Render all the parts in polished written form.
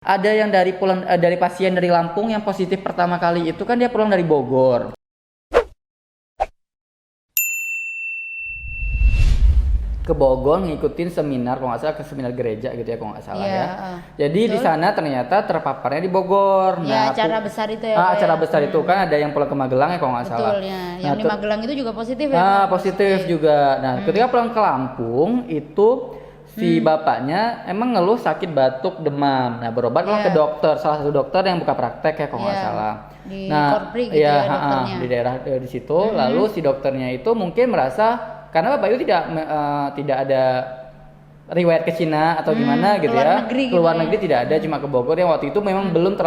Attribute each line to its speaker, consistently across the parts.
Speaker 1: Ada yang dari pasien dari Lampung yang positif pertama kali itu kan dia pulang dari Bogor. Ke Bogor ngikutin seminar, kalau nggak salah ke seminar gereja gitu ya, kalau nggak salah ya. Jadi
Speaker 2: betul.
Speaker 1: di sana ternyata terpaparnya di Bogor.
Speaker 2: Ya, acara besar itu ya.
Speaker 1: Acara besar itu kan ada yang pulang ke Magelang ya kalau nggak salah.
Speaker 2: Betul ya. Yang di Magelang itu juga positif ya.
Speaker 1: Positif juga. Nah, ketika pulang ke Lampung itu si bapaknya emang ngeluh sakit batuk demam. Nah, berobatlah ke dokter, salah satu dokter yang buka praktek ya kalau nggak salah.
Speaker 2: Di Korpri gitu ya dokternya.
Speaker 1: Di daerah di situ. Lalu si dokternya itu mungkin merasa karena bapak itu tidak ada riwayat ke Cina atau gimana gitu ya. Keluar negeri tidak ada, cuma ke Bogor yang waktu itu memang belum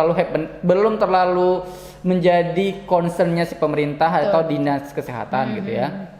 Speaker 1: terlalu menjadi concernnya si pemerintah atau dinas kesehatan gitu ya.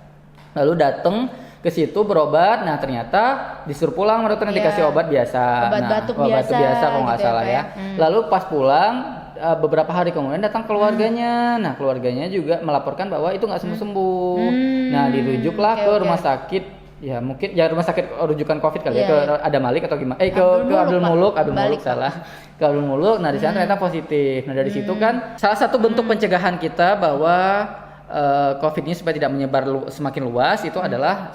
Speaker 1: Lalu datang ke situ berobat, nah ternyata disuruh pulang, dokternya dikasih obat biasa,
Speaker 2: obat batuk
Speaker 1: biasa kalau nggak
Speaker 2: gitu
Speaker 1: salah ya. Lalu pas pulang beberapa hari kemudian datang keluarganya, nah keluarganya juga melaporkan bahwa itu nggak sembuh-sembuh. Nah dirujuklah ke rumah sakit, ya mungkin ya rumah sakit rujukan COVID kali ya, ke Adam Malik atau gimana? Ke Abdul Muluk salah. Ke Abdul Muluk, nah di sana ternyata positif. Nah dari situ kan salah satu bentuk pencegahan kita bahwa COVID ini supaya tidak menyebar semakin luas itu adalah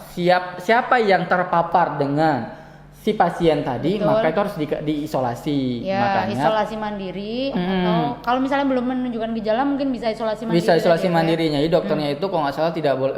Speaker 1: siapa yang terpapar dengan si pasien tadi, maka itu harus diisolasi.
Speaker 2: Ya, makanya isolasi mandiri atau kalau misalnya belum menunjukkan gejala mungkin bisa isolasi mandiri.
Speaker 1: Bisa isolasi mandirinya. Jadi dokternya itu kalau nggak salah tidak boleh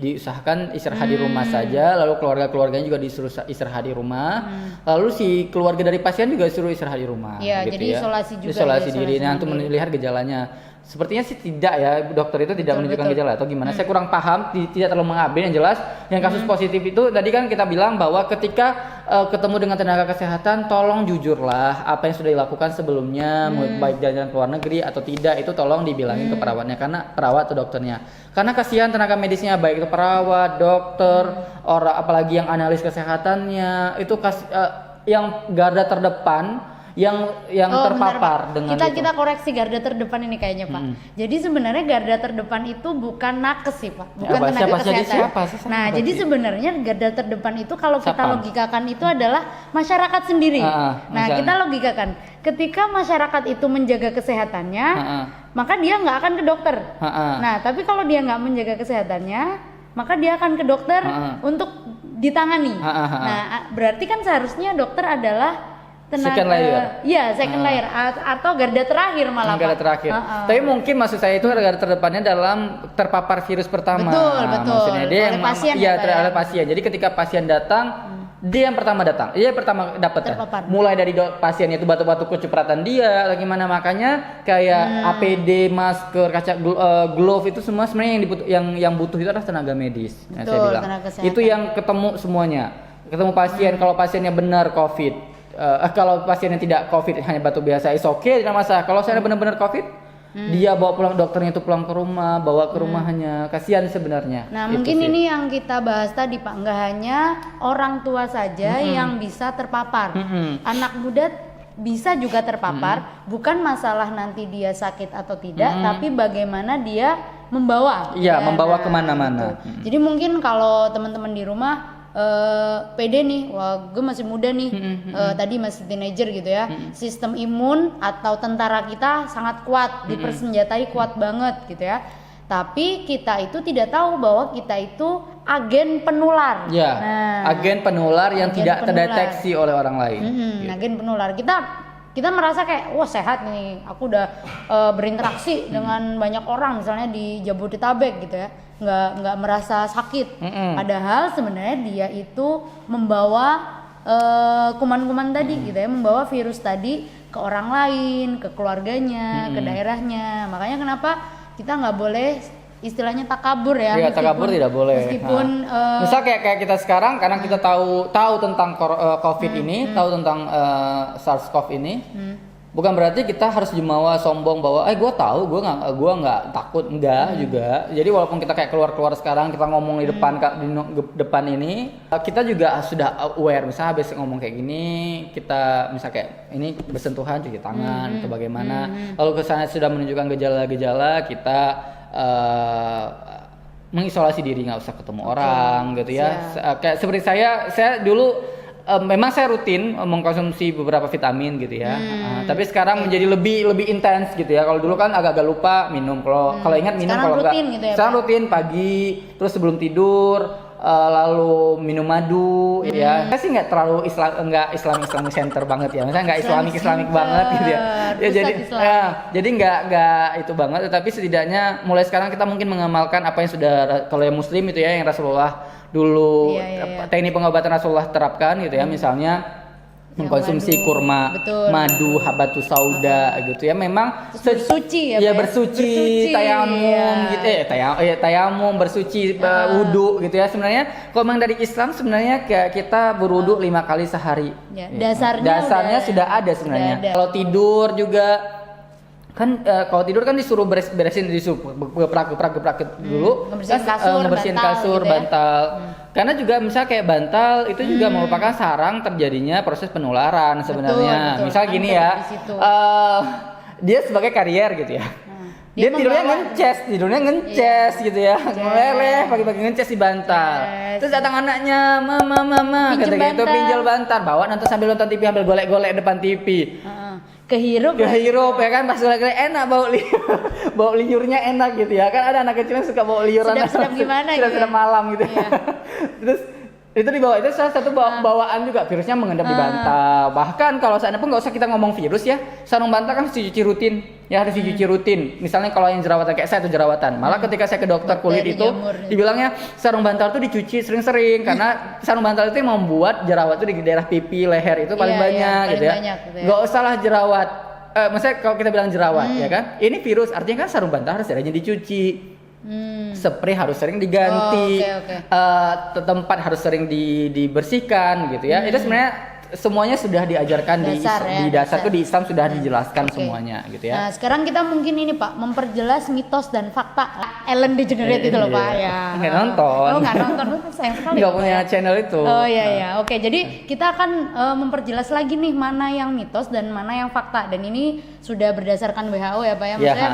Speaker 1: diusahakan istirahat di rumah saja, lalu keluarganya juga disuruh istirahat di rumah. Lalu si keluarga dari pasien juga disuruh istirahat di rumah.
Speaker 2: Ya,
Speaker 1: gitu
Speaker 2: jadi isolasi juga.
Speaker 1: Isolasi diri. Nah, untuk melihat gejalanya. Sepertinya sih tidak ya, dokter itu tidak menunjukkan gejala atau gimana. Saya kurang paham, tidak terlalu mengupdate. Yang jelas yang kasus positif itu tadi kan kita bilang bahwa ketika ketemu dengan tenaga kesehatan, tolong jujurlah apa yang sudah dilakukan sebelumnya, baik jalan ke luar negeri atau tidak, itu tolong dibilangin ke perawatnya, karena perawat atau dokternya. Karena kasihan tenaga medisnya, baik itu perawat, dokter, orang apalagi yang analis kesehatannya, itu yang garda terdepan yang terpapar dengan
Speaker 2: kita koreksi garda terdepan ini kayaknya Pak. Jadi sebenarnya garda terdepan itu bukan nakes sih Pak, bukan tenaga kesehatan. Nah, jadi sebenarnya garda terdepan itu kalau kita logikakan itu adalah masyarakat sendiri. Nah, kita logikakan ketika masyarakat itu menjaga kesehatannya, maka dia nggak akan ke dokter. Nah, tapi kalau dia nggak menjaga kesehatannya, maka dia akan ke dokter untuk ditangani. Nah, berarti kan seharusnya dokter adalah
Speaker 1: second layer.
Speaker 2: Iya, second layer atau garda terakhir malah.
Speaker 1: Garda terakhir. Tapi mungkin maksud saya itu garda terdepannya dalam terpapar virus pertama.
Speaker 2: Betul.
Speaker 1: Maksudnya dia
Speaker 2: oleh pasien.
Speaker 1: Oleh pasien. Jadi ketika pasien datang, dia yang pertama datang. Dia yang pertama dapat. Mulai dari pasiennya itu batuk-batuk kecipratan dia, atau gimana, makanya kayak APD, masker, kaca glove itu semua sebenarnya yang butuh itu adalah tenaga medis.
Speaker 2: Betul,
Speaker 1: saya bilang. Itu yang ketemu semuanya. Ketemu pasien kalau pasiennya benar COVID. Kalau pasiennya tidak COVID hanya batuk biasa, is okay, tidak masalah. Kalau saya benar-benar COVID, dia bawa pulang, dokternya itu pulang ke rumah, bawa ke rumahnya, kasihan sebenarnya.
Speaker 2: Nah, mungkin ini yang kita bahas tadi Pak, nggak hanya orang tua saja yang bisa terpapar, anak muda bisa juga terpapar. Bukan masalah nanti dia sakit atau tidak, tapi bagaimana dia membawa.
Speaker 1: Iya, membawa kemana-mana.
Speaker 2: Jadi mungkin kalau teman-teman di rumah pede nih, wah gue masih muda nih, tadi masih teenager gitu ya, sistem imun atau tentara kita sangat kuat, dipersenjatai kuat banget gitu ya, tapi kita itu tidak tahu bahwa kita itu agen penular.
Speaker 1: Ya, agen penular yang tidak terdeteksi oleh orang lain.
Speaker 2: Gitu. Agen penular. Kita merasa kayak wah sehat nih, aku udah berinteraksi dengan banyak orang misalnya di Jabodetabek gitu ya, nggak merasa sakit. Padahal sebenarnya dia itu membawa kuman-kuman tadi gitu ya, membawa virus tadi ke orang lain, ke keluarganya, ke daerahnya. Makanya kenapa kita nggak boleh istilahnya takabur ya.
Speaker 1: Iya, takabur tidak boleh.
Speaker 2: Meskipun
Speaker 1: misal kayak kita sekarang karena kita tahu tentang COVID ini, tahu tentang SARS-CoV ini, bukan berarti kita harus jumawa sombong bahwa gue tahu, gue nggak takut, enggak juga. Jadi walaupun kita kayak keluar sekarang, kita ngomong di depan ini, kita juga sudah aware. Misalnya habis ngomong kayak gini, kita misal kayak ini bersentuhan, cuci tangan atau bagaimana. Lalu kesana sudah menunjukkan gejala-gejala, kita mengisolasi diri, nggak usah ketemu orang gitu ya. Kayak seperti saya dulu memang saya rutin mengkonsumsi beberapa vitamin gitu ya. Tapi sekarang menjadi lebih intens gitu ya. Kalau dulu kan agak-agak lupa minum. Kalau ingat minum, kalau enggak
Speaker 2: gitu ya,
Speaker 1: sekarang rutin pagi, terus sebelum tidur, lalu minum madu ya. Saya sih nggak terlalu Islamic center banget ya. Misalnya nggak Islamic banget gitu ya. Jadi nggak itu banget. Tapi setidaknya mulai sekarang kita mungkin mengamalkan apa yang sudah, kalau yang Muslim itu ya, yang Rasulullah dulu teknik pengobatan Rasulullah terapkan gitu ya. Misalnya mengkonsumsi kurma, madu, habatus sauda gitu ya. Memang
Speaker 2: bersuci ya.
Speaker 1: Ya bersuci, tayamum gitu ya. Tayamum, bersuci, wudu gitu ya. Sebenarnya kalau memang dari Islam sebenarnya kita berwudu 5 kali sehari.
Speaker 2: Ya,
Speaker 1: dasarnya sudah ada sebenarnya. Kalau tidur juga kan kalau tidur kan disuruh beresin geprak dulu, ngebersihin kasur, bantal. Karena juga misalnya kayak bantal itu juga merupakan sarang terjadinya proses penularan sebenarnya. Misal gini ya, dia sebagai karier gitu ya. Dia tidurnya ngences gitu ya, meleleh pagi-pagi ngences di bantal. Terus datang anaknya, mama, kata gitu, pinjol bantal, bawa nonton sambil nonton TV, sambil golek-golek depan TV.
Speaker 2: Kehirup
Speaker 1: ya kan, pas lagi enak, bau liurnya enak gitu ya kan. Ada anak kecil yang suka bau liuran,
Speaker 2: sedap gimana gitu,
Speaker 1: sedap malam gitu ya. Terus itu dibawa, itu salah satu bawaan juga, virusnya mengendap di bantal. Bahkan kalau seandainya pun nggak usah kita ngomong virus ya, sarung bantal kan harus dicuci rutin ya, harus dicuci rutin. Misalnya kalau yang jerawatan kayak saya itu jerawatan, malah ketika saya ke dokter kulit itu dibilangnya sarung bantal itu dicuci sering-sering karena sarung bantal itu yang membuat jerawat itu di daerah pipi, leher itu paling banyak gitu ya. Nggak usah lah jerawat, maksudnya kalau kita bilang jerawat ya kan, ini virus, artinya kan sarung bantal harus rajin dicuci. Spray harus sering diganti, tempat harus sering dibersihkan gitu ya. Itu sebenarnya semuanya sudah diajarkan di dasar tuh di Islam sudah dijelaskan semuanya gitu ya.
Speaker 2: Nah sekarang kita mungkin ini Pak memperjelas mitos dan fakta Ellen DeGeneres itu loh Pak ya.
Speaker 1: Nggak nonton.
Speaker 2: Nggak nonton, sayang sekali.
Speaker 1: Nggak punya channel itu.
Speaker 2: Oh iya. Oke, jadi kita akan memperjelas lagi nih mana yang mitos dan mana yang fakta, dan ini sudah berdasarkan WHO ya Pak ya. Maksudnya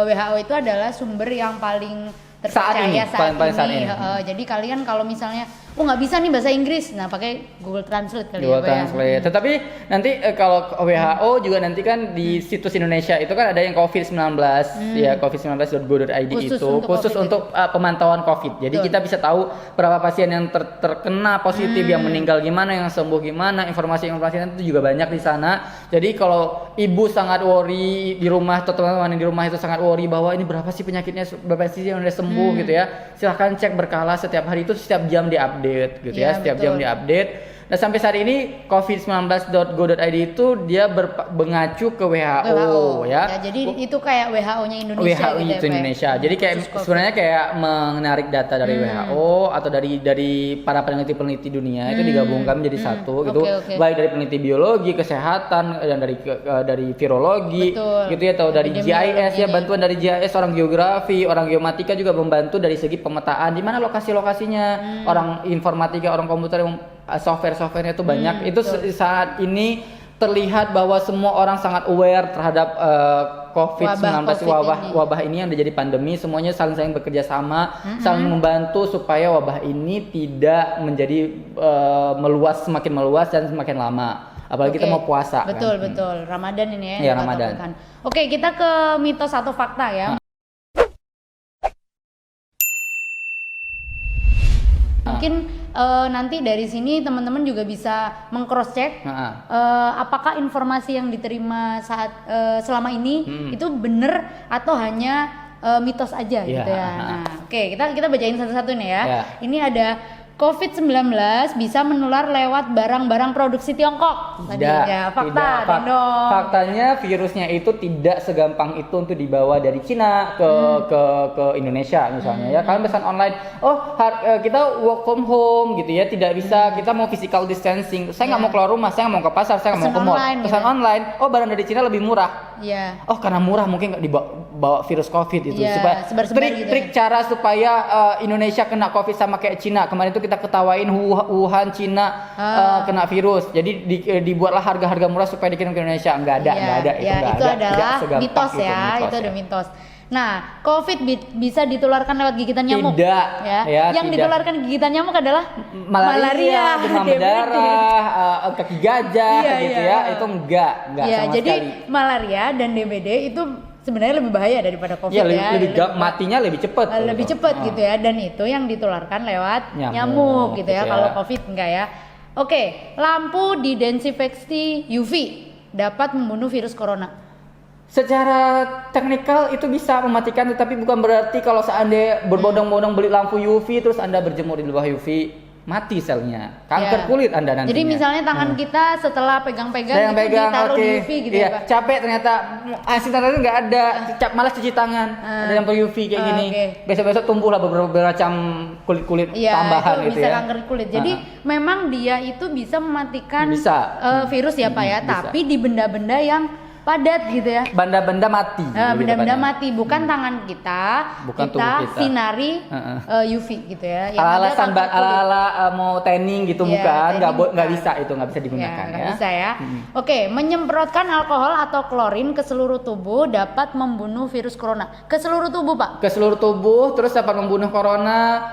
Speaker 2: WHO itu adalah sumber yang paling terpercaya saat ini. Jadi kalian kalau misalnya nggak bisa nih bahasa Inggris, nah pakai Google Translate kali
Speaker 1: Google Translate. Tetapi nanti kalau WHO juga nanti kan di situs Indonesia itu kan ada yang COVID-19 ya, covid19.go.id khusus untuk pemantauan COVID. Jadi kita bisa tahu berapa pasien yang terkena positif, yang meninggal gimana, yang sembuh gimana, informasi itu juga banyak di sana. Jadi kalau ibu sangat worry di rumah atau teman-teman di rumah itu sangat worry bahwa ini berapa sih penyakitnya, berapa sih yang udah sembuh gitu ya, silahkan cek berkala setiap hari, itu setiap jam diupdate gitu ya, setiap jam diupdate. Nah sampai saat ini covid19.go.id itu dia mengacu ke WHO ya.
Speaker 2: Jadi itu kayak WHO-nya Indonesia.
Speaker 1: WHO gitu itu Indonesia. Jadi kayak sebenarnya kayak menarik data dari WHO atau dari para peneliti-peneliti dunia itu digabungkan menjadi satu gitu. Baik dari peneliti biologi, kesehatan, dan dari virologi gitu ya, atau dari GIS ya, bantuan dari GIS, orang geografi, orang geomatika juga membantu dari segi pemetaan di mana lokasi-lokasinya, orang informatika, orang komputer, software-nya itu banyak. Itu saat ini terlihat bahwa semua orang sangat aware terhadap COVID-19, wabah ini yang menjadi pandemi. Semuanya saling bekerja sama, saling membantu supaya wabah ini tidak menjadi semakin meluas dan semakin lama. Apalagi kita mau puasa.
Speaker 2: Betul. Ramadan ini ya.
Speaker 1: Ramadan.
Speaker 2: Oke, kita ke mitos atau fakta ya. Mungkin nanti dari sini teman-teman juga bisa meng-cross check apakah informasi yang diterima selama ini itu benar atau hanya mitos aja gitu ya. Nah, oke, kita bacain satu-satu nih ya. Ini ada COVID-19 bisa menular lewat barang-barang produksi Tiongkok. Fakta.
Speaker 1: Faktanya virusnya itu tidak segampang itu untuk dibawa dari Cina ke Indonesia misalnya ya. Kalian pesan online, kita work from home gitu ya, tidak bisa, kita mau physical distancing. Saya nggak mau keluar rumah, saya nggak mau ke pasar, saya nggak mau ke mall. Pesan online, barang dari Cina lebih murah. Karena murah mungkin nggak dibawa virus COVID itu. Supaya trik cara supaya Indonesia kena COVID sama kayak Cina. Kemarin itu kita ketawain Wuhan, Cina kena virus. Jadi dibuatlah harga-harga murah supaya dikirim ke Indonesia. Nggak ada.
Speaker 2: Itu adalah mitos ya. Itu ada mitos. Nah, COVID bisa ditularkan lewat gigitan nyamuk.
Speaker 1: Tidak.
Speaker 2: Ya, yang tidak. Ditularkan gigitan nyamuk adalah
Speaker 1: malaria, demam berdarah, kaki gajah, gitu ya. Itu enggak sama
Speaker 2: jadi
Speaker 1: sekali.
Speaker 2: Malaria dan DBD itu sebenarnya lebih bahaya daripada COVID
Speaker 1: lebih matinya lebih cepat.
Speaker 2: Lebih cepat gitu ya. Dan itu yang ditularkan lewat nyamuk gitu ya. Kalau COVID enggak ya. Oke, lampu didesinfeksi UV dapat membunuh virus corona.
Speaker 1: Secara teknikal itu bisa mematikan, tetapi bukan berarti kalau seandainya berbondong-bondong beli lampu UV terus Anda berjemur di bawah UV mati selnya. Kanker kulit Anda nantinya.
Speaker 2: Jadi misalnya tangan kita setelah pegang-pegang itu ditaruh di UV gitu ya Pak?
Speaker 1: Capek ternyata hasil ternyata nggak ada, malas cuci tangan, ada lampu UV kayak gini. Besok-besok tumbuhlah beberapa macam kulit-kulit tambahan
Speaker 2: itu
Speaker 1: gitu
Speaker 2: bisa
Speaker 1: ya.
Speaker 2: kanker kulit. Jadi memang dia itu bisa mematikan virus ya Pak ya, tapi di benda-benda yang padat gitu ya.
Speaker 1: Benda-benda mati.
Speaker 2: Benda-benda mati, bukan tangan kita.
Speaker 1: Bukan tubuh kita.
Speaker 2: Sinari UV gitu ya.
Speaker 1: Ala mau tanning gitu bukan? Nggak bisa itu, nggak bisa digunakan ya.
Speaker 2: Nggak bisa ya. Oke, menyemprotkan alkohol atau klorin ke seluruh tubuh dapat membunuh virus corona. Ke seluruh tubuh Pak? Ke
Speaker 1: seluruh tubuh terus dapat membunuh corona.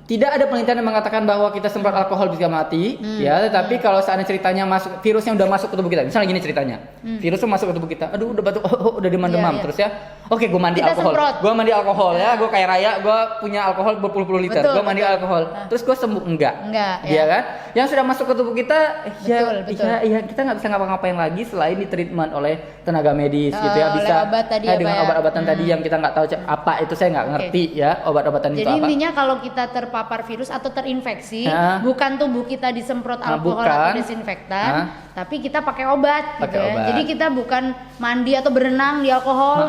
Speaker 1: Tidak ada penelitian yang mengatakan bahwa kita semprot alkohol bisa mati, ya. Tetapi kalau seandainya ceritanya virusnya udah masuk ke tubuh kita, misalnya gini ceritanya, virusnya masuk ke tubuh kita, aduh udah batuk, udah demam-demam, terus ya, oke, gue mandi alkohol, ya, gue kayak Raya, gue punya alkohol berpuluh-puluh liter, gue mandi alkohol, terus gue sembuh enggak, ya kan? Yang sudah masuk ke tubuh kita, ya kita nggak bisa ngapa-ngapain lagi selain di treatment oleh tenaga medis, gitu ya, bisa dengan obat-obatan tadi yang kita nggak tahu apa itu, saya nggak ngerti ya obat-obatan itu apa.
Speaker 2: Jadi intinya kalau kita terpapar virus atau terinfeksi, bukan tubuh kita disemprot alkohol atau desinfektan, tapi kita pakai obat gitu ya. Jadi kita bukan mandi atau berenang di alkohol,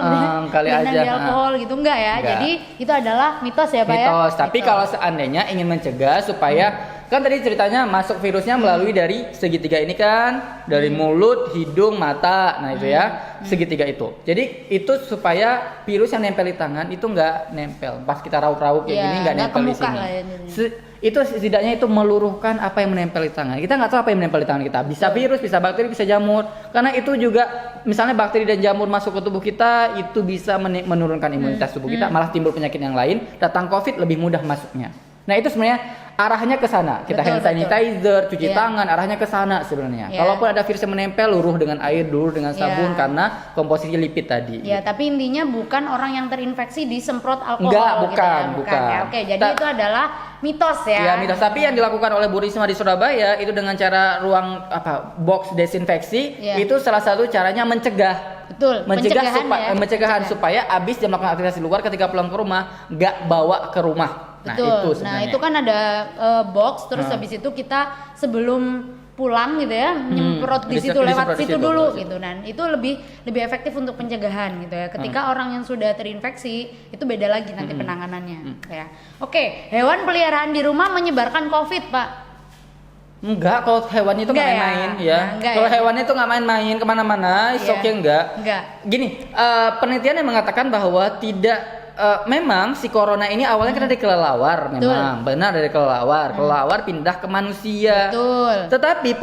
Speaker 1: berenang
Speaker 2: di alkohol gitu enggak ya. Jadi itu adalah mitos ya Pak ya.
Speaker 1: Mitos, tapi kalau seandainya ingin mencegah supaya kan tadi ceritanya masuk virusnya melalui dari segitiga ini kan, dari mulut, hidung, mata. Nah, itu ya, segitiga itu. Jadi itu supaya virus yang nempel di tangan itu enggak nempel. Pas kita rauk-rauk kayak gini enggak nempel di sini. Itu setidaknya itu meluruhkan apa yang menempel di tangan. Kita nggak tahu apa yang menempel di tangan kita. Bisa virus, bisa bakteri, bisa jamur. Karena itu juga misalnya bakteri dan jamur masuk ke tubuh kita itu bisa menurunkan imunitas tubuh kita, malah timbul penyakit yang lain. Datang COVID lebih mudah masuknya. Nah, itu sebenarnya arahnya ke sana. Kita hand sanitizer, cuci tangan, arahnya ke sana sebenarnya. Kalaupun ada virus yang menempel, luruh dengan air, luruh dengan sabun karena komposisi lipid tadi.
Speaker 2: Ya, tapi intinya bukan orang yang terinfeksi disemprot alkohol.
Speaker 1: Enggak, bukan.
Speaker 2: Ya. Oke, jadi itu adalah mitos ya.
Speaker 1: Ya, mitos. Tapi yang dilakukan oleh Bu Risma di Surabaya itu dengan cara box desinfeksi, itu salah satu caranya mencegah.
Speaker 2: Betul,
Speaker 1: pencegahan supaya abis jam melakukan aktivitas di luar ketika pulang ke rumah nggak bawa ke rumah.
Speaker 2: Betul. Nah, itu kan ada box, terus habis itu kita sebelum pulang gitu ya, nyemprot di situ lewat situ dulu gitu. Dan itu lebih efektif untuk pencegahan gitu ya. Ketika orang yang sudah terinfeksi, itu beda lagi nanti penanganannya ya. Oke, hewan peliharaan di rumah menyebarkan COVID, Pak.
Speaker 1: Enggak, kalau hewan itu nggak main-main ya. Kalau hewannya itu nggak main-main kemana-mana, enggak. Gini, penelitian yang mengatakan bahwa tidak. Memang si corona ini awalnya kan dari kelelawar, memang benar dari kelelawar. Kelelawar pindah ke manusia.
Speaker 2: Betul.
Speaker 1: Tetapi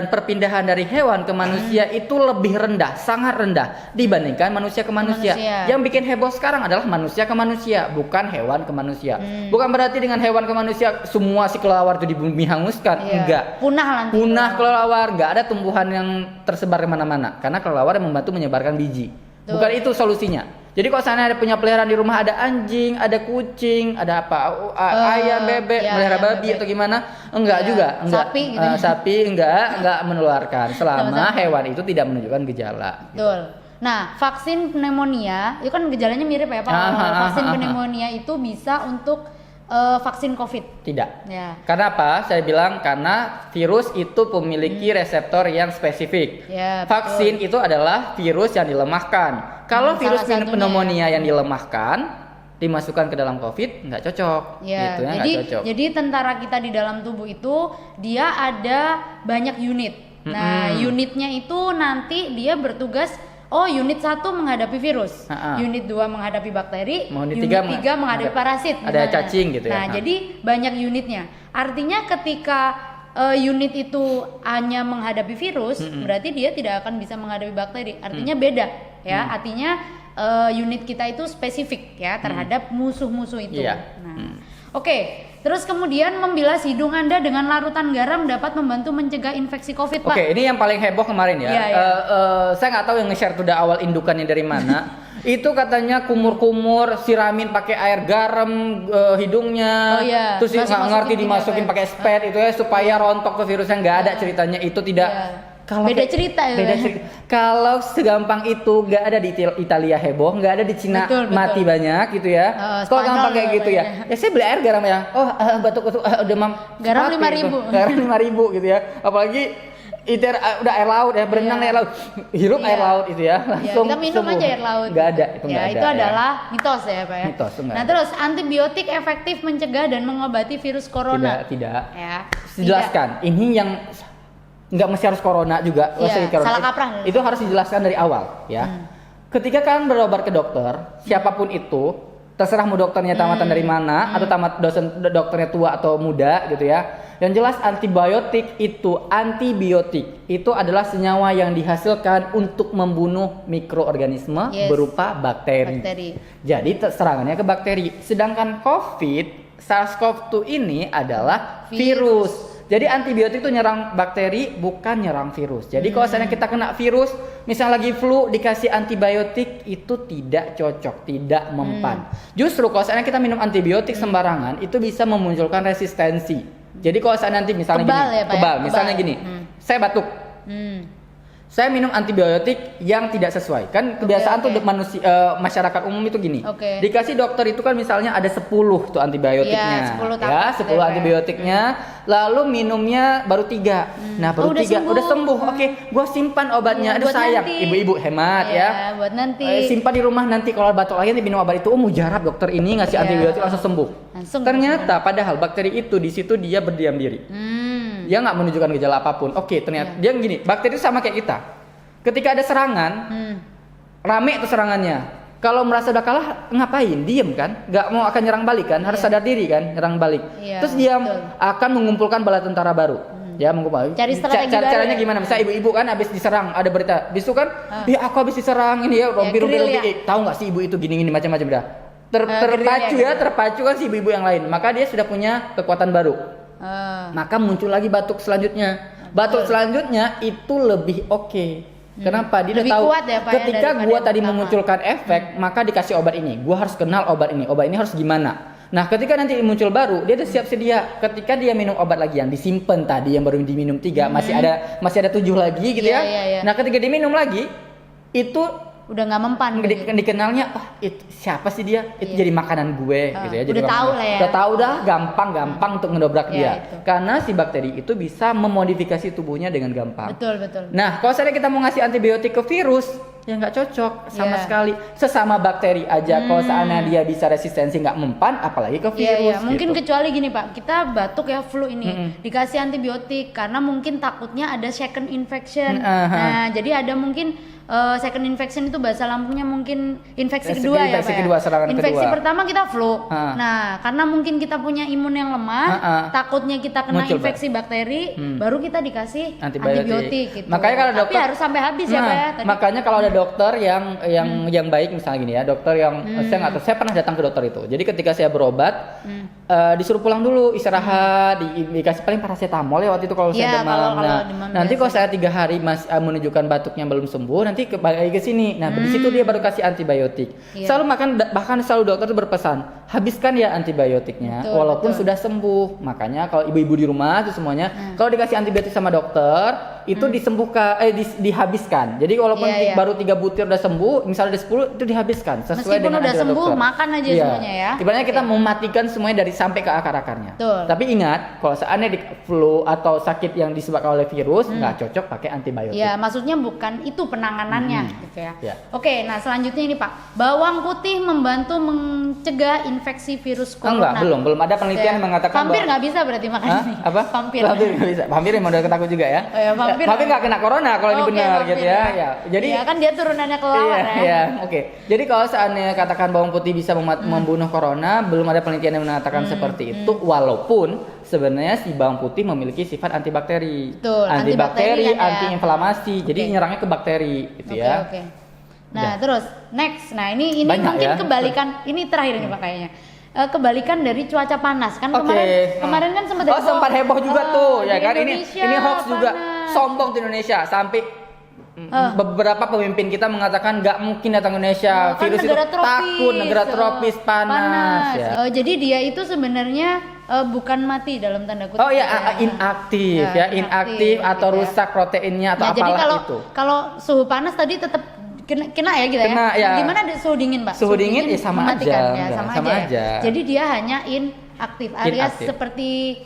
Speaker 1: perpindahan dari hewan ke manusia itu lebih rendah, sangat rendah dibandingkan manusia ke manusia. Yang bikin heboh sekarang adalah manusia ke manusia, bukan hewan ke manusia. Bukan berarti dengan hewan ke manusia semua si kelelawar itu dihanguskan, enggak. Punah kelelawar, enggak ada tumbuhan yang tersebar di mana-mana karena kelelawar yang membantu menyebarkan biji. Bukan itu solusinya. Jadi kalau sana ada punya peliharaan di rumah, ada anjing, ada kucing, ada apa, ayam, bebek, melihara babi atau gimana? Enggak juga, enggak. Sapi, gitu. Sapi enggak menularkan selama hewan itu tidak menunjukkan gejala.
Speaker 2: Betul. Nah, vaksin pneumonia itu kan gejalanya mirip ya Pak. Vaksin pneumonia itu bisa untuk vaksin COVID?
Speaker 1: Tidak. Ya. Karena apa? Saya bilang karena virus itu memiliki reseptor yang spesifik.
Speaker 2: Ya,
Speaker 1: vaksin itu adalah virus yang dilemahkan. Kalau virus pneumonia yang dilemahkan dimasukkan ke dalam COVID nggak cocok.
Speaker 2: Ya, gitu, nggak cocok. Jadi tentara kita di dalam tubuh itu dia ada banyak unit. Nah, unitnya itu nanti dia bertugas. Unit 1 menghadapi virus, unit 2 menghadapi bakteri, unit 3 menghadapi parasit.
Speaker 1: Ada cacing gitu ya.
Speaker 2: Nah, jadi banyak unitnya. Artinya ketika unit itu hanya menghadapi virus, berarti dia tidak akan bisa menghadapi bakteri. Artinya beda ya. Artinya unit kita itu spesifik ya terhadap musuh-musuh itu.
Speaker 1: Iya.
Speaker 2: Nah, oke. Terus kemudian membilas hidung Anda dengan larutan garam dapat membantu mencegah infeksi COVID, Pak.
Speaker 1: Oke, ini yang paling heboh kemarin ya.
Speaker 2: Iya, iya.
Speaker 1: Saya nggak tahu yang nge-share tuh awal indukannya dari mana. Itu katanya kumur-kumur, siramin pakai air garam hidungnya.
Speaker 2: Oh, iya.
Speaker 1: Terus nggak ngerti dimasukin pakai spet itu ya supaya rontok tuh virusnya. Nggak ada ceritanya. Itu tidak.
Speaker 2: Iya.
Speaker 1: Kalau
Speaker 2: beda cerita ya.
Speaker 1: Beda cerita. Kalau segampang itu nggak ada di Italia heboh, nggak ada di Cina
Speaker 2: betul.
Speaker 1: mati banyak gitu ya. Kalau gampang kayak gitu ya. Ya saya beli air garam ya. Oh batuk-batuk demam.
Speaker 2: Garam 5.000.
Speaker 1: Gitu. Garam 5.000 gitu ya. Apalagi itu udah air laut ya, berenang air laut, hirup air laut itu ya, langsung
Speaker 2: kita minum
Speaker 1: sembuh.
Speaker 2: aja air laut.
Speaker 1: Nggak ada, itu nggak ada.
Speaker 2: Itu adalah mitos ya Pak ya.
Speaker 1: Mitos,
Speaker 2: nah terus antibiotik efektif mencegah dan mengobati virus corona.
Speaker 1: Tidak.
Speaker 2: Ya.
Speaker 1: Dijelaskan. Ini yang nggak mesti harus corona juga.
Speaker 2: Salah kaprah.
Speaker 1: Itu harus dijelaskan dari awal ya. Ketika kalian berobat ke dokter, siapapun itu, terserah mau dokternya tamatan dari mana atau tamat dosen dokternya tua atau muda gitu ya. Yang jelas antibiotik itu adalah senyawa yang dihasilkan untuk membunuh mikroorganisme berupa bakteri. Jadi serangannya ke bakteri. Sedangkan COVID, SARS-CoV-2 ini adalah virus. Jadi antibiotik itu nyerang bakteri bukan nyerang virus. Jadi kalau misalnya kita kena virus, misalnya lagi flu dikasih antibiotik itu tidak cocok, tidak mempan. Justru kalau misalnya kita minum antibiotik sembarangan itu bisa memunculkan resistensi. Jadi kalau saya nanti misalnya kebal, misalnya gini, saya batuk, saya minum antibiotik yang tidak sesuai. Kan kebiasaan tuh manusia masyarakat umum itu gini. Dikasih dokter itu kan misalnya ada 10 tuh antibiotiknya. 10 antibiotiknya, lalu minumnya baru 3. Nah, baru 3 udah sembuh. Oke, gua simpan obatnya. Aduh sayang, ibu-ibu hemat ya.
Speaker 2: Buat nanti.
Speaker 1: Simpan di rumah nanti kalau batuk lagi nanti minum obat itu. mujarab dokter ini ngasih antibiotik langsung sembuh. Ternyata padahal bakteri itu di situ dia berdiam diri. Dia nggak menunjukkan gejala apapun. Oke, ternyata dia gini, bakteri itu sama kayak kita. Ketika ada serangan, rame tuh serangannya. Kalau merasa udah kalah, ngapain? Diem kan? Nggak mau akan nyerang balik kan? Harus sadar diri kan? Nyerang balik. Terus dia akan mengumpulkan bala tentara baru. Ya, mengumpulkan.
Speaker 2: Cari strategi
Speaker 1: caranya gimana? Misalnya ibu-ibu kan habis diserang, ada berita. Bisu kan, ya aku habis diserang ini ya, rompi. Tahu nggak sih ibu itu gini-gini macam-macam dah. Terpacu kan si ibu-ibu yang lain. Maka dia sudah punya kekuatan baru. Maka muncul lagi batuk selanjutnya. Batuk selanjutnya itu lebih oke. Kenapa? Dia udah tahu
Speaker 2: kuat ya, Pak,
Speaker 1: ketika gua tadi memunculkan efek, maka dikasih obat ini. Gua harus kenal obat ini. Obat ini harus gimana? Nah, ketika nanti muncul baru, dia udah siap sedia. Ketika dia minum obat lagi yang disimpan tadi yang baru diminum 3, masih ada 7 lagi gitu ya. Nah, ketika diminum lagi itu
Speaker 2: udah nggak mempan
Speaker 1: dikenalnya itu siapa sih dia itu jadi makanan gue gitu ya. Jadi
Speaker 2: udah tahu lah ya,
Speaker 1: udah tahu dah gampang untuk ngedobrak dia itu. Karena si bakteri itu bisa memodifikasi tubuhnya dengan gampang.
Speaker 2: Betul.
Speaker 1: Nah kalau misalnya kita mau ngasih antibiotik ke virus ya nggak cocok sama sekali. Sesama bakteri aja kalau seandainya dia bisa resistensi nggak mempan, apalagi ke virus.
Speaker 2: Mungkin kecuali gini Pak, kita batuk ya flu ini dikasih antibiotik karena mungkin takutnya ada second infection. Nah jadi ada mungkin second infection itu bahasa lampunya mungkin infeksi kedua ya Pak. Infeksi pertama kita flu. Nah, karena mungkin kita punya imun yang lemah, takutnya kita kena infeksi bakteri, baru kita dikasih antibiotik gitu.
Speaker 1: Makanya kalau
Speaker 2: tapi harus sampai habis ya Pak ya.
Speaker 1: Makanya kalau ada dokter yang baik misalnya gini ya, dokter yang saya nggak tahu, saya pernah datang ke dokter itu. Jadi ketika saya berobat, disuruh pulang dulu, istirahat, dikasih paling paracetamol ya waktu itu kalau saya demam. Nanti kalau saya 3 hari masih menunjukkan batuknya belum sembuh, nanti kembali ke sini. Nah, di situ dia baru kasih antibiotik. Selalu bahkan selalu dokter itu berpesan, habiskan ya antibiotiknya walaupun sudah sembuh. Makanya kalau ibu-ibu di rumah itu semuanya kalau dikasih antibiotik sama dokter itu disembuhkan dihabiskan. Jadi walaupun baru 3 butir udah sembuh, misalnya ada 10 itu dihabiskan sesuai
Speaker 2: meskipun
Speaker 1: dengan
Speaker 2: udah sembuh
Speaker 1: dokter.
Speaker 2: Makan aja semuanya ya.
Speaker 1: Ibaratnya kita mematikan semuanya dari sampai ke akar-akarnya. Tapi ingat, kalau seandainya di flu atau sakit yang disebabkan oleh virus nggak cocok pakai antibiotik.
Speaker 2: Ya, maksudnya bukan itu penanganannya gitu ya. Oke, nah selanjutnya ini Pak, bawang putih membantu mencegah infeksi virus corona.
Speaker 1: Belum ada penelitian yang mengatakan
Speaker 2: vampir nggak bisa berarti makan ini.
Speaker 1: Apa?
Speaker 2: Vampir
Speaker 1: nggak bisa. Vampir emang udah ketakut juga ya. Vampir nggak kena corona kalau ini benar gitu ya. Jadi
Speaker 2: kan dia turunannya kelelawar ya.
Speaker 1: Jadi kalau seandainya katakan bawang putih bisa membunuh corona, belum ada penelitian yang mengatakan seperti itu, walaupun sebenarnya si bawang putih memiliki sifat antibakteri. Antibakteri, antiinflamasi. Jadi nyerangnya ke bakteri gitu ya.
Speaker 2: Nah, terus next. Nah, ini
Speaker 1: banyak
Speaker 2: mungkin
Speaker 1: ya?
Speaker 2: kebalikan. Ini terakhir ini Pak kayaknya. Kebalikan dari cuaca panas kan kemarin kan
Speaker 1: sempat heboh juga tuh ya kan, ini hoax
Speaker 2: panas.
Speaker 1: juga, sombong di Indonesia sampai beberapa pemimpin kita mengatakan nggak mungkin datang Indonesia,
Speaker 2: kan
Speaker 1: virus itu takut, negara tropis panas. Ya.
Speaker 2: Jadi dia itu sebenarnya bukan mati dalam tanda kutip.
Speaker 1: Oh ya, inaktif atau rusak proteinnya atau apalah
Speaker 2: jadi
Speaker 1: itu.
Speaker 2: Kalau suhu panas tadi tetap kena ya gitu ya. Gimana suhu dingin, Pak?
Speaker 1: Suhu dingin ya sama aja. Sama aja.
Speaker 2: Jadi dia hanya inaktif alias seperti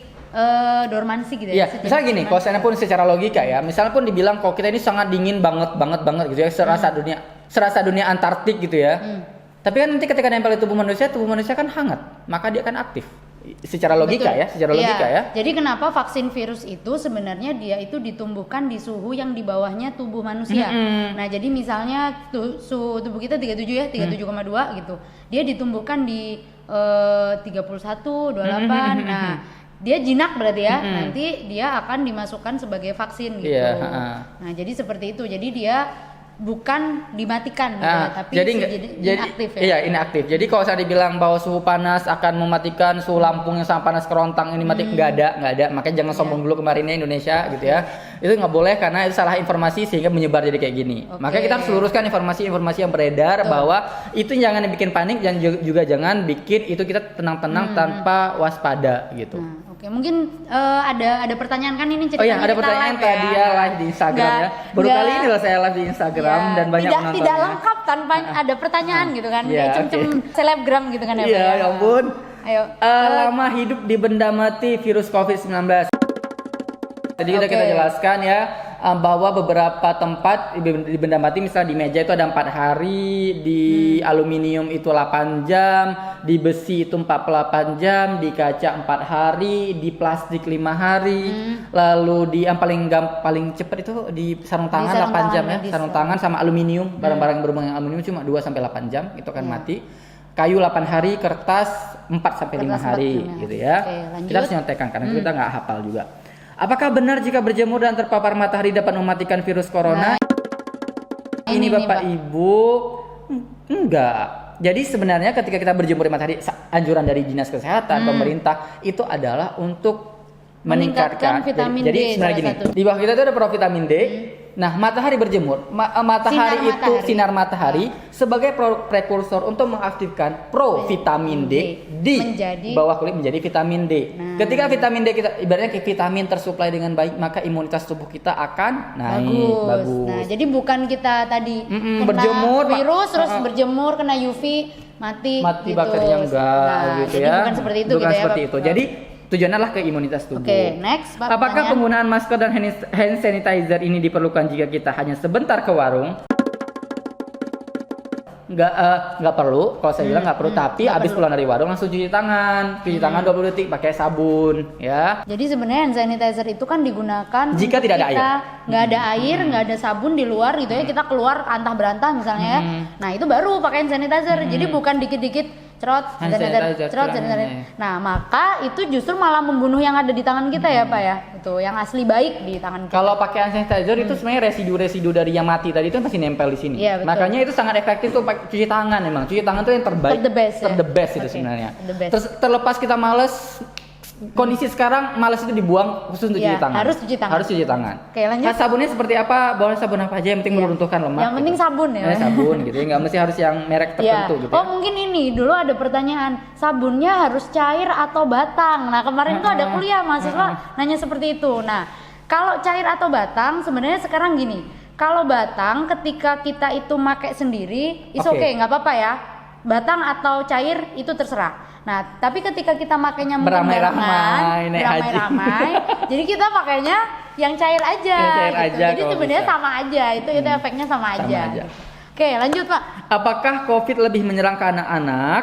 Speaker 2: dormansi gitu ya.
Speaker 1: Misalnya gini, kalau saya pun secara logika ya, misalnya pun dibilang kalau kita ini sangat dingin banget gitu ya, serasa dunia Antartik gitu ya. Tapi kan nanti ketika nempel di tubuh manusia kan hangat, maka dia akan aktif. Secara logika ya.
Speaker 2: Jadi kenapa vaksin virus itu sebenarnya dia itu ditumbuhkan di suhu yang di bawahnya tubuh manusia. Nah, jadi misalnya suhu tubuh kita 37 ya, 37,2 gitu. Dia ditumbuhkan di 31, 28. Nah, dia jinak berarti ya. Nanti dia akan dimasukkan sebagai vaksin gitu. Nah, jadi seperti itu. Jadi dia bukan dimatikan gitu tapi jadi inaktif ya.
Speaker 1: Iya, inaktif. Jadi kalau saya dibilang bahwa suhu panas akan mematikan, suhu Lampung yang sangat panas kerontang ini mati, nggak ada. Makanya jangan sombong dulu kemarinnya Indonesia gitu ya. Itu nggak boleh karena itu salah informasi sehingga menyebar jadi kayak gini. Makanya kita harus luruskan informasi-informasi yang beredar bahwa itu jangan bikin panik dan juga jangan bikin itu kita tenang-tenang tanpa waspada gitu.
Speaker 2: Oke, mungkin ada pertanyaan kan ini ceritanya
Speaker 1: ada pertanyaan tadi ya live di Instagram ya. Baru kali ini loh saya live di Instagram dan banyak penontonnya.
Speaker 2: Tidak lengkap tanpa ada pertanyaan gitu kan. Kayak cem-cem selebgram gitu kan ya.
Speaker 1: Iya, ya ampun.
Speaker 2: Ayo.
Speaker 1: Lama hidup di benda mati virus COVID-19. Tadi udah kita jelaskan ya bahwa beberapa tempat di benda mati, misalnya di meja itu ada 4 hari, di aluminium itu 8 jam, di besi itu 48 jam, di kaca 4 hari, di plastik 5 hari, lalu di yang paling cepat itu di sarung tangan 8 jam ya, sarung tangan sama aluminium, barang-barang berhubungan dengan aluminium cuma 2 sampai 8 jam itu akan mati. Kayu 8 hari, kertas 4 sampai 5 hari gitu ya. Kita harus nyontekan karena kita nggak hafal juga. Apakah benar jika berjemur dan terpapar matahari dapat mematikan virus corona? Ini Bapak Ibu, enggak. Jadi sebenarnya ketika kita berjemur di matahari, anjuran dari Dinas Kesehatan, pemerintah itu adalah untuk meningkatkan
Speaker 2: vitamin D.
Speaker 1: Jadi sebenarnya gini, di bawah kita itu ada provitamin D. Nah, matahari berjemur, sinar matahari sebagai prekursor untuk mengaktifkan provitamin D di bawah kulit menjadi vitamin D. Ketika vitamin D kita ibaratnya vitamin tersuplai dengan baik, maka imunitas tubuh kita akan naik. Bagus.
Speaker 2: Nah, jadi bukan kita tadi kena
Speaker 1: berjemur
Speaker 2: virus terus berjemur kena UV mati gitu.
Speaker 1: Bakterinya enggak gitu
Speaker 2: jadi
Speaker 1: ya.
Speaker 2: Bukan seperti itu
Speaker 1: bukan
Speaker 2: gitu
Speaker 1: seperti
Speaker 2: ya.
Speaker 1: itu. Jadi tujuannya adalah ke imunitas tubuh.
Speaker 2: Oke, next.
Speaker 1: Apakah penggunaan masker dan hand sanitizer ini diperlukan jika kita hanya sebentar ke warung? Nggak perlu. Kalau saya bilang nggak perlu. Tapi habis pulang dari warung langsung cuci tangan. Cuci tangan 20 detik pakai sabun, ya.
Speaker 2: Jadi sebenarnya hand sanitizer itu kan digunakan
Speaker 1: jika tidak ada air.
Speaker 2: Nggak ada air, nggak ada sabun di luar gitu ya. Kita keluar antah berantah misalnya ya. Nah itu baru pakai hand sanitizer. Jadi bukan dikit-dikit cerot. Nah, maka itu justru malah membunuh yang ada di tangan kita ya, Pak ya. Itu yang asli baik di tangan kita.
Speaker 1: Kalau pakai hand sanitizer itu sebenarnya residu-residu dari yang mati tadi itu masih nempel di sini.
Speaker 2: Iya,
Speaker 1: makanya itu sangat efektif tuh cuci tangan memang. Cuci tangan tuh yang terbaik. The best itu sebenarnya. Terlepas kita males, kondisi sekarang malas itu dibuang khusus untuk cuci tangan. Harus cuci tangan.
Speaker 2: Oke, lanjut.
Speaker 1: Sabunnya seperti apa? Bawa sabun apa aja yang penting meruntuhkan lemak.
Speaker 2: Yang penting sabun ya.
Speaker 1: Sabun gitu ya, nggak mesti harus yang merek tertentu gitu.
Speaker 2: Oh, mungkin ini dulu ada pertanyaan, sabunnya harus cair atau batang. Nah, kemarin tuh ada kuliah mahasiswa nanya seperti itu. Nah, kalau cair atau batang sebenarnya sekarang gini. Kalau batang ketika kita itu pakai sendiri, oke, nggak apa-apa ya. Batang atau cair itu terserah. Nah, tapi ketika kita makainya
Speaker 1: beramai-ramai,
Speaker 2: jadi kita pakainya yang cair aja. Jadi sebenarnya sama aja, itu efeknya sama aja. Oke, lanjut Pak.
Speaker 1: Apakah COVID lebih menyerang ke anak-anak?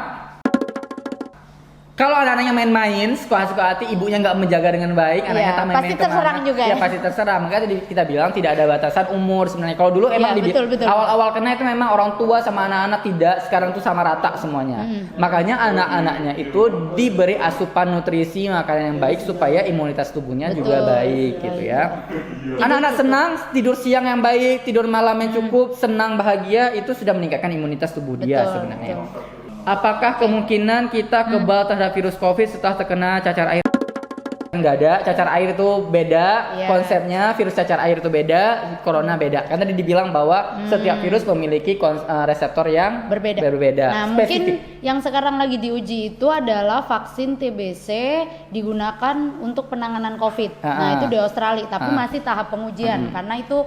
Speaker 1: Kalau anak-anaknya main-main, suka-suka hati, ibunya nggak menjaga dengan baik, anaknya tak main-main
Speaker 2: pasti terserang juga
Speaker 1: ya pasti terserang. Makanya kita bilang tidak ada batasan umur sebenarnya. Kalau dulu emang
Speaker 2: betul.
Speaker 1: awal-awal kena itu memang orang tua sama anak-anak tidak, sekarang tuh sama rata semuanya. Makanya anak-anaknya itu diberi asupan nutrisi makanan yang baik supaya imunitas tubuhnya juga baik gitu ya. Anak-anak senang tidur siang yang baik, tidur malam yang cukup, senang bahagia itu sudah meningkatkan imunitas tubuh dia sebenarnya. Apakah kemungkinan kita kebal terhadap virus COVID setelah terkena cacar air? Enggak ada, cacar air itu beda konsepnya, virus cacar air itu beda, corona beda. Karena tadi dibilang bahwa setiap virus memiliki reseptor yang berbeda.
Speaker 2: Nah, mungkin yang sekarang lagi diuji itu adalah vaksin TBC digunakan untuk penanganan COVID. Nah, itu di Australia, tapi masih tahap pengujian karena itu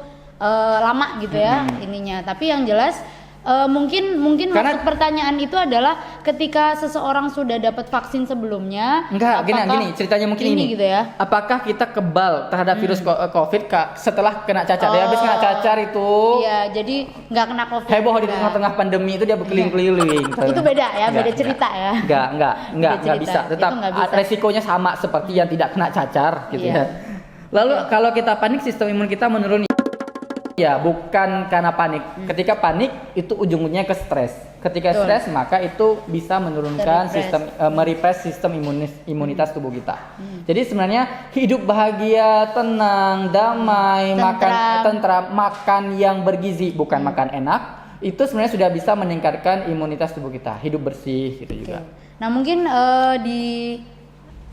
Speaker 2: lama gitu ya ininya. Tapi yang jelas mungkin maksud pertanyaan itu adalah ketika seseorang sudah dapat vaksin sebelumnya,
Speaker 1: gini ceritanya mungkin ini
Speaker 2: gitu ya.
Speaker 1: Apakah kita kebal terhadap virus COVID setelah kena cacar? Dia habis kena cacar itu.
Speaker 2: Iya, jadi nggak kena COVID.
Speaker 1: Heboh di tengah-tengah pandemi itu dia berkeliling-keliling.
Speaker 2: Itu beda ya, beda cerita ya.
Speaker 1: Enggak bisa. Tetap resikonya sama seperti yang tidak kena cacar gitu ya. Lalu kalau kita panik, sistem imun kita menurun. Ya, bukan karena panik. Ketika panik itu ujung-ujungnya ke stres. Ketika stres maka itu bisa menurunkan merepress sistem makan tubuh kita. Jadi sebenarnya hidup bahagia, tenang, damai, makan yang bergizi, bukan makan enak, itu sebenarnya sudah bisa meningkatkan imunitas tubuh kita. Hidup bersih gitu juga.
Speaker 2: Nah, mungkin di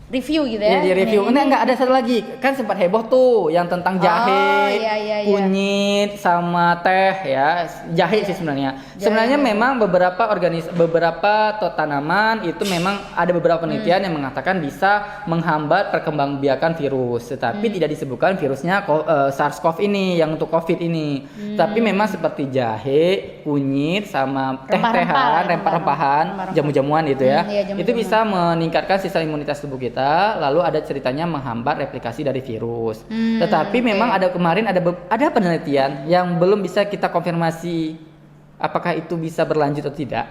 Speaker 2: review gitu ya.
Speaker 1: Di review. Enggak ada satu lagi. Kan sempat heboh tuh yang tentang jahe, kunyit sama teh ya. Jahe sih sebenarnya. Sebenarnya memang beberapa tanaman itu memang ada beberapa penelitian yang mengatakan bisa menghambat perkembangbiakan virus. Tetapi tidak disebutkan virusnya SARS-CoV ini yang untuk COVID ini. Tapi memang seperti jahe, kunyit sama teh-tehan, rempah-rempahan, jamu-jamuan gitu ya. Itu bisa meningkatkan sistem imunitas tubuh kita. Lalu ada ceritanya menghambat replikasi dari virus. Tetapi memang ada penelitian yang belum bisa kita konfirmasi apakah itu bisa berlanjut atau tidak.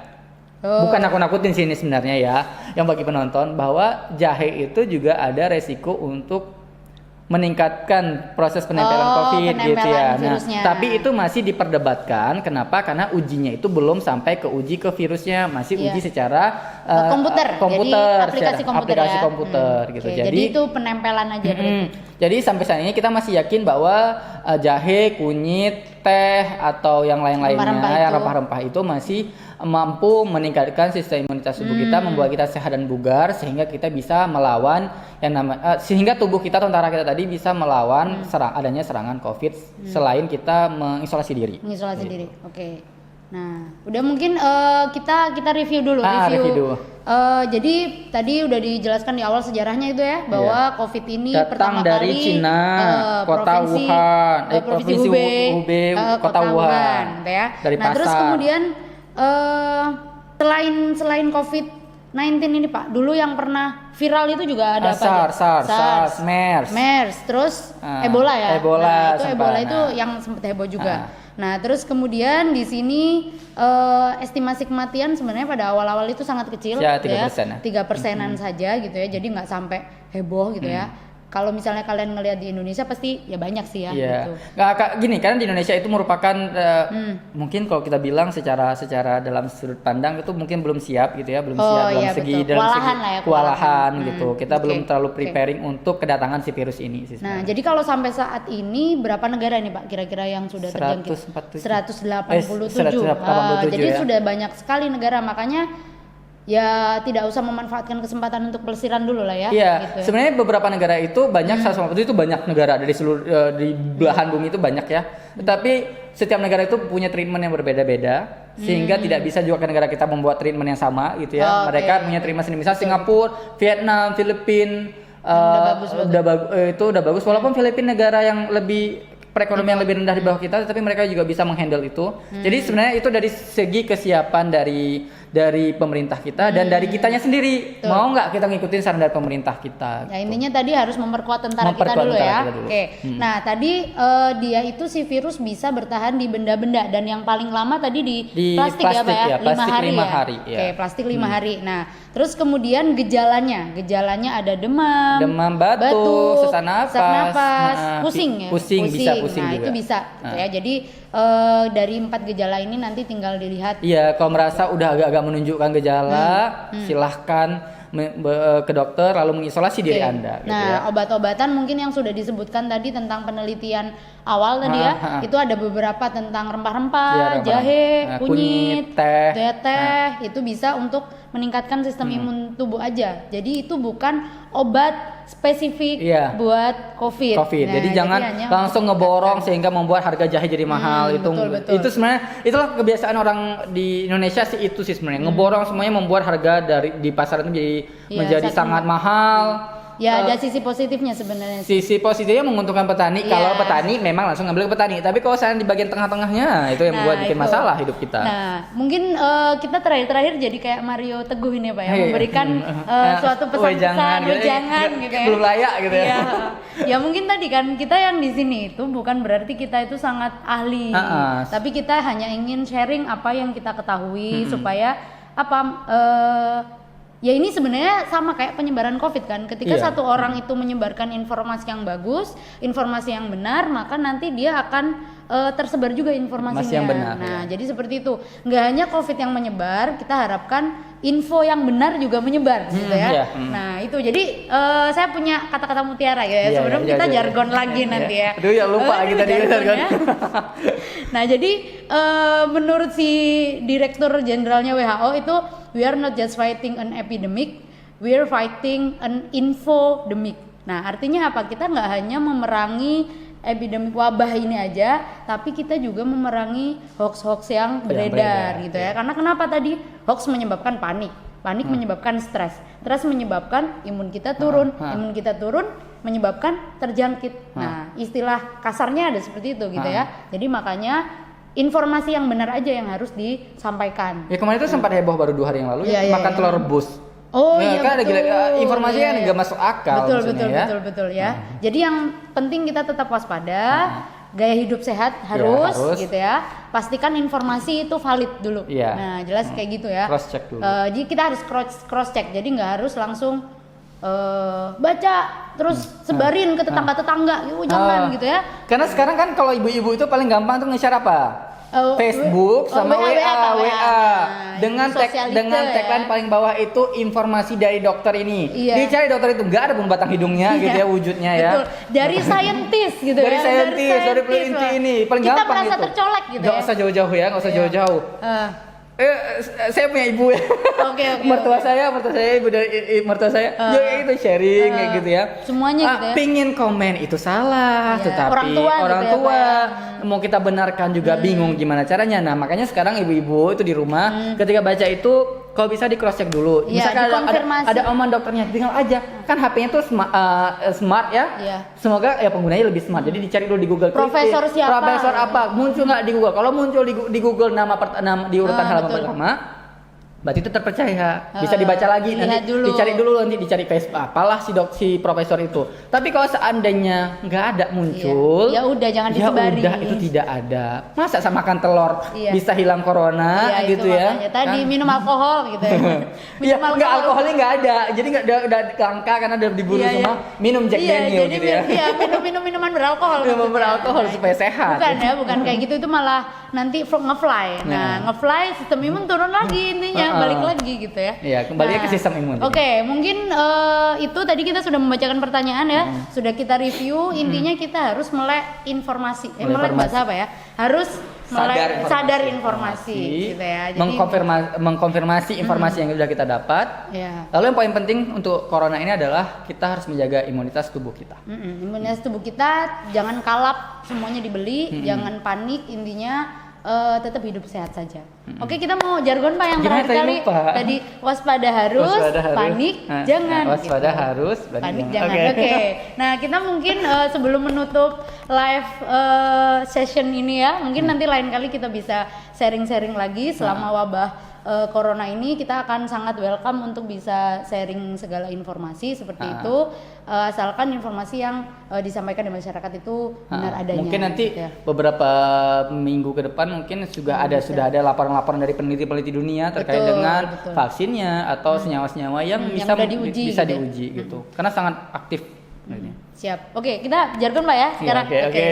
Speaker 1: Bukan nakut-nakutin sini sebenarnya ya, yang bagi penonton bahwa jahe itu juga ada resiko untuk meningkatkan proses penempelan COVID gitu ya. Nah, tapi itu masih diperdebatkan. Kenapa? Karena ujinya itu belum sampai ke uji ke virusnya, masih uji secara
Speaker 2: komputer. Jadi aplikasi komputer
Speaker 1: gitu.
Speaker 2: Jadi itu penempelan aja.
Speaker 1: Jadi sampai saat ini kita masih yakin bahwa jahe, kunyit, teh atau yang lain-lainnya, yang rempah-rempah itu masih mampu meningkatkan sistem imunitas tubuh kita, membuat kita sehat dan bugar sehingga kita bisa melawan sehingga tubuh kita, tentara kita tadi bisa melawan adanya serangan COVID selain kita mengisolasi diri.
Speaker 2: Oke. Nah, udah mungkin kita review dulu. Jadi tadi udah dijelaskan di awal sejarahnya itu ya bahwa COVID ini
Speaker 1: datang dari Cina, kota Wuhan, provinsi Hubei, kota Wuhan,
Speaker 2: ya.
Speaker 1: Dari pasar.
Speaker 2: Terus kemudian selain COVID-19 ini Pak, dulu yang pernah viral itu juga ada
Speaker 1: SARS, MERS,
Speaker 2: terus Ebola ya.
Speaker 1: Ebola
Speaker 2: itu yang sempat heboh juga. Nah, terus kemudian di sini estimasi kematian sebenarnya pada awal-awal itu sangat kecil,
Speaker 1: ya, 3%-an
Speaker 2: saja gitu ya. Jadi nggak sampai heboh gitu ya. Kalau misalnya kalian ngelihat di Indonesia pasti ya banyak sih ya. Gitu.
Speaker 1: Gini, karena di Indonesia itu merupakan mungkin kalau kita bilang secara dalam sudut pandang itu mungkin belum siap gitu ya, dalam segi kewalahan gitu. Kita belum terlalu preparing untuk kedatangan si virus ini sih.
Speaker 2: Nah, jadi kalau sampai saat ini berapa negara nih Pak kira-kira yang sudah terjangkit? 187. Jadi sudah banyak sekali negara, makanya ya tidak usah memanfaatkan kesempatan untuk pelesiran dulu lah ya.
Speaker 1: Iya,
Speaker 2: gitu.
Speaker 1: Sebenarnya beberapa negara itu banyak, 150 itu banyak negara dari seluruh di belahan bumi itu banyak ya. Tetapi setiap negara itu punya treatment yang berbeda-beda sehingga tidak bisa juga ke negara kita membuat treatment yang sama gitu ya. Mereka punya treatment sendiri. Misal Singapura, Vietnam, Filipina udah bagus. Walaupun Filipina negara yang lebih perekonomian lebih rendah di bawah kita, tapi mereka juga bisa menghandle itu. Jadi sebenarnya itu dari segi kesiapan dari dari pemerintah kita dan dari kitanya sendiri.
Speaker 2: Betul.
Speaker 1: Mau nggak kita ngikutin saran dari pemerintah kita?
Speaker 2: Ya intinya tadi harus memperkuat tentara kita dulu ya. Oke. Nah tadi dia itu si virus bisa bertahan di benda-benda dan yang paling lama tadi di plastik ya Pak ya, 5 hari ya. Oke, plastik 5 hari. Nah, terus kemudian gejalanya ada demam,
Speaker 1: batu, sesak napas,
Speaker 2: pusing ya.
Speaker 1: Pusing bisa pusing
Speaker 2: nah,
Speaker 1: juga.
Speaker 2: itu bisa gitu ya. Jadi dari 4 gejala ini nanti tinggal dilihat.
Speaker 1: Iya, kalau merasa udah agak-agak menunjukkan gejala, silahkan ke dokter lalu mengisolasi diri Anda. Gitu
Speaker 2: nah, obat-obatan mungkin yang sudah disebutkan tadi tentang penelitian awal tadi itu ada beberapa tentang rempah-rempah, jahe, kunyit, teh, itu bisa untuk meningkatkan sistem imun tubuh aja. Jadi itu bukan obat spesifik buat COVID. Nah,
Speaker 1: jadi jangan langsung ngeborong sehingga membuat harga jahe jadi mahal.
Speaker 2: Betul.
Speaker 1: Itu sebenarnya itulah kebiasaan orang di Indonesia sih, itu sih sebenarnya ngeborong semuanya, membuat harga di pasar itu menjadi sangat mahal.
Speaker 2: Ya ada sisi positifnya sebenarnya.
Speaker 1: Sisi positifnya menguntungkan petani kalau petani memang langsung ngambil ke petani. Tapi kalau saya di bagian tengah-tengahnya itu yang bikin masalah hidup kita.
Speaker 2: Nah mungkin kita terakhir jadi kayak Mario Teguh ini Pak ya, memberikan suatu pesan-pesan, jangan gitu ya.
Speaker 1: Belum layak gitu ya.
Speaker 2: Ya mungkin tadi kan kita yang di sini itu bukan berarti kita itu sangat ahli, tapi kita hanya ingin sharing apa yang kita ketahui supaya ya ini sebenarnya sama kayak penyebaran COVID kan. Ketika satu orang itu menyebarkan informasi yang bagus, informasi yang benar, maka nanti dia akan tersebar juga informasinya.
Speaker 1: yang benar,
Speaker 2: nah, jadi seperti itu. Nggak hanya COVID yang menyebar, kita harapkan info yang benar juga menyebar, gitu ya. Nah, itu. Jadi saya punya kata-kata mutiara ya. Sebelum kita jargon lagi nanti ya.
Speaker 1: Aduh ya lupa kita di jargon.
Speaker 2: Nah, jadi menurut si Direktur Jenderalnya WHO itu, we are not just fighting an epidemic, we are fighting an infodemic. Nah, artinya apa? Kita nggak hanya memerangi epidemi wabah ini aja, tapi kita juga memerangi hoax-hoax yang beredar gitu ya. Karena kenapa tadi? Hoax menyebabkan panik menyebabkan stres menyebabkan imun kita turun, imun kita turun menyebabkan terjangkit. Nah, istilah kasarnya ada seperti itu gitu ya. Jadi makanya informasi yang benar aja yang harus disampaikan.
Speaker 1: Ya kemarin itu sempat heboh baru 2 hari yang lalu makan telur rebus.
Speaker 2: Oh iya
Speaker 1: kan
Speaker 2: betul.
Speaker 1: Informasinya kan nggak masuk akal.
Speaker 2: Betul ya. Jadi yang penting kita tetap waspada, gaya hidup sehat harus gitu ya. Pastikan informasi itu valid dulu. Nah jelas kayak gitu ya.
Speaker 1: Cross check dulu.
Speaker 2: Jadi kita harus cross check. Jadi nggak harus langsung baca terus sebarin ke tetangga-tetangga, jangan gitu ya.
Speaker 1: Karena sekarang kan kalau ibu-ibu itu paling gampang tuh nge-share apa? Facebook sama WA. Dengan tagline paling bawah itu informasi dari dokter ini. Dicari dokter itu nggak ada pun batang hidungnya gitu ya wujudnya ya.
Speaker 2: Betul. Dari saintis gitu
Speaker 1: dari dari peneliti ini paling
Speaker 2: kita
Speaker 1: gampang
Speaker 2: merasa
Speaker 1: gitu.
Speaker 2: tercolek gitu.
Speaker 1: Nggak usah jauh-jauh ya, nggak usah jauh-jauh. Saya punya ibu ya. Mertua saya ibu dari mertua saya. Dia itu sharing kayak gitu ya.
Speaker 2: Semuanya gitu ya.
Speaker 1: Pingin komen itu salah, tetapi orang tua mau kita benarkan juga bingung gimana caranya. Nah, makanya sekarang ibu-ibu itu di rumah ketika baca itu kalau bisa di cross check dulu. Misalkan ada omongan dokternya, tinggal aja. Kan HP-nya tuh smart ya. Semoga ya penggunanya lebih smart. Jadi dicari dulu di Google.
Speaker 2: Profesor siapa?
Speaker 1: Profesor apa? Muncul nggak di Google? Kalau muncul di Google nama di urutan halaman pertama, berarti itu terpercaya, bisa dibaca lagi, nanti dicari dulu, nanti dicari Facebook apalah si profesor itu. Tapi kalau seandainya nggak ada muncul,
Speaker 2: ya udah jangan disebarin.
Speaker 1: Ya udah itu tidak ada. Masa sama makan telur bisa hilang corona gitu ya?
Speaker 2: Tadi minum alkohol gitu ya.
Speaker 1: Nggak, alkoholnya nggak ada, jadi nggak udah langka karena udah diburu semua. Minum Jack Daniel gitu ya.
Speaker 2: Iya, minum minuman beralkohol.
Speaker 1: Minum beralkohol supaya sehat.
Speaker 2: Bukan kayak gitu, itu malah nanti nge-fly. Nah, nge-fly sistem imun turun lagi intinya. Balik lagi gitu ya.
Speaker 1: Iya, kembali ke sistem imun.
Speaker 2: Oke, mungkin itu tadi kita sudah membacakan pertanyaan ya, sudah kita review. Intinya kita harus melek informasi. Melek bahasa apa ya? Harus sadar informasi gitu ya. Jadi
Speaker 1: mengkonfirmasi informasi yang sudah kita dapat. Lalu yang paling penting untuk corona ini adalah kita harus menjaga imunitas tubuh kita.
Speaker 2: Imunitas tubuh kita jangan kalap semuanya dibeli, jangan panik, intinya tetap hidup sehat saja. Oke, kita mau jargon Pak yang terakhir kali tadi waspada harus, panik jangan.
Speaker 1: Waspada harus,
Speaker 2: panik jangan. Oke. Nah, kita mungkin sebelum menutup live session ini ya, mungkin nanti lain kali kita bisa sharing-sharing lagi selama wabah corona ini kita akan sangat welcome untuk bisa sharing segala informasi seperti itu, asalkan informasi yang disampaikan di masyarakat itu benar adanya.
Speaker 1: Mungkin nanti gitu ya. Beberapa minggu ke depan mungkin sudah ada laporan-laporan dari peneliti-peneliti dunia terkait dengan vaksinnya atau senyawa-senyawa yang bisa diuji gitu. Karena sangat aktif.
Speaker 2: Siap. Oke, kita jargon Pak ya sekarang. Oke.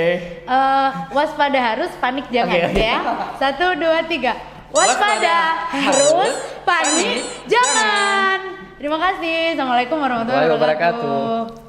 Speaker 2: Waspada harus, panik jangan ya. 1, 2, 3. Waspada harus, panik jangan. Terima kasih. Assalamualaikum warahmatullahi wabarakatuh.